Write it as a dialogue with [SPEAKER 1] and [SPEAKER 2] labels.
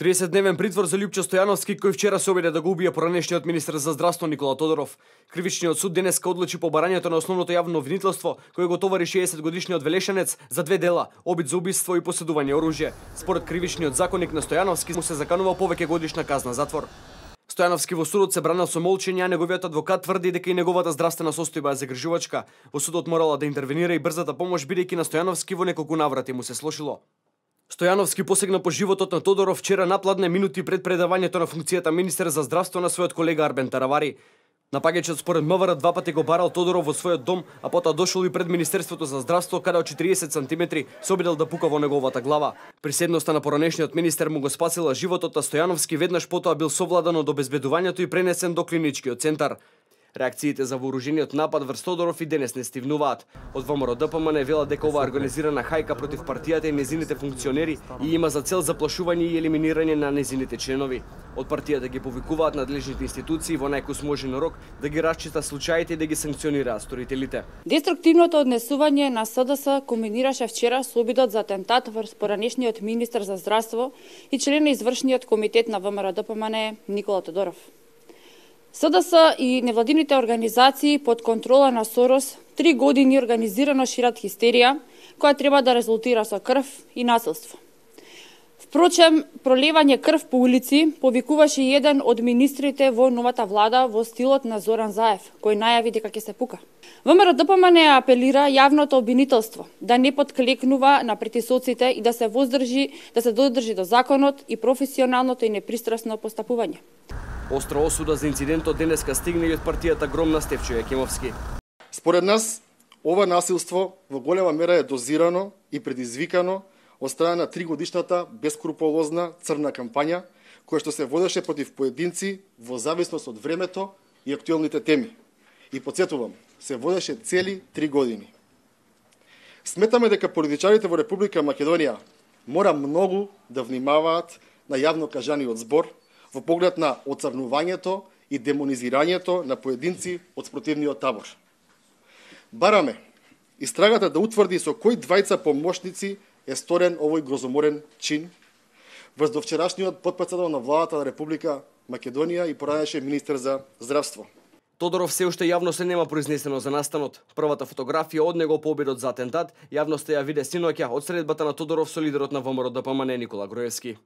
[SPEAKER 1] 30-дневен притвор за Лјупчо Стојановски, кој вчера се обиде да го убие поранешниот министер за здравство Никола Тодоров. Кривичниот суд денеска одлучи по барањето на основното јавно обвинителство, кој го товари 60-годишниот Велешанец за две дела: обид за убиство и поседување оружје. Според кривичниот законник на Стојановски му се заканува повеќе годишна казна затвор. Стојановски во судот се бранел со молчење, а неговиот адвокат тврди дека и неговата здравствена состојба е загрижувачка. Во судот морала да интервенира и брзата помош, бидејќи на Стојановски во неколку наврати му се слошило. Стојановски посегна по животот на Тодоров вчера напладне минути пред предавањето на функцијата министер за здравство на својот колега Арбен Таравари. Напаѓачот според МВР два пати го барал Тодоров во својот дом, а потоа дошол и пред Министерството за здравство, каде од 40 сантиметри се обидел да пука во неговата глава. Приседноста на поранешниот министер му го спасила животот, а Стојановски веднаш потоа бил совладан од обезбедувањето и пренесен до клиничкиот центар. Реакциите за вооружениот напад врз Тодоров и денес не стивнуваат. Од ВМРО ДПМН велат дека ова организирана хајка против партијата и незините функционери и има за цел заплашување и елиминирање на незините членови. Од партијата ги повикуваат надлежните институции во најкусможен рок да ги расчита случаите и да ги санкционираат сторителите.
[SPEAKER 2] Деструктивното однесување на СДС кулминираше вчера со обидот за атентат врз поранешниот министер за здравство и член на извршниот комитет на ВМРО ДПМН Никола Тодоров. СДС и невладините организации под контрола на Сорос 3 години организирано шират хистерија, која треба да резултира со крв и насилство. Впрочем, пролевање крв по улици повикуваше еден од министрите во новата влада во стилот на Зоран Заев, кој најави дека ќе се пука. ВМРО ДПМН апелира јавното обвинителство да не подклекнува на притисоците и да се додржи до законот и професионалното и непристрасно постапување.
[SPEAKER 1] Остра осуда за инцидентот денеска стигна и од партијата Гром на Стефчо Јакимовски.
[SPEAKER 3] Според нас, ова насилство во голема мера е дозирано и предизвикано од страна на 3-годишната бескруполозна црна кампања, која што се водеше против поединци во зависност од времето и актуелните теми. И подсетувам, се водеше цели 3 години. Сметаме дека политичарите во Република Македонија мора многу да внимаваат на јавно кажаниот збор во поглед на оцрнувањето и демонизирањето на поединци од спротивниот табор. Бараме истрагата да утврди со кои двајца помошници е сторен овој грозоморен чин врз довчерашниот потпредседател на владата на Република Македонија и поранешен министер за здравство.
[SPEAKER 1] Тодоров се уште јавно се нема произнесено за настанот. Првата фотографија од него по обидот за атентат јавноста ја виде синоќа од средбата на Тодоров со лидерот на ВМРО ДПМН Никола Груевски.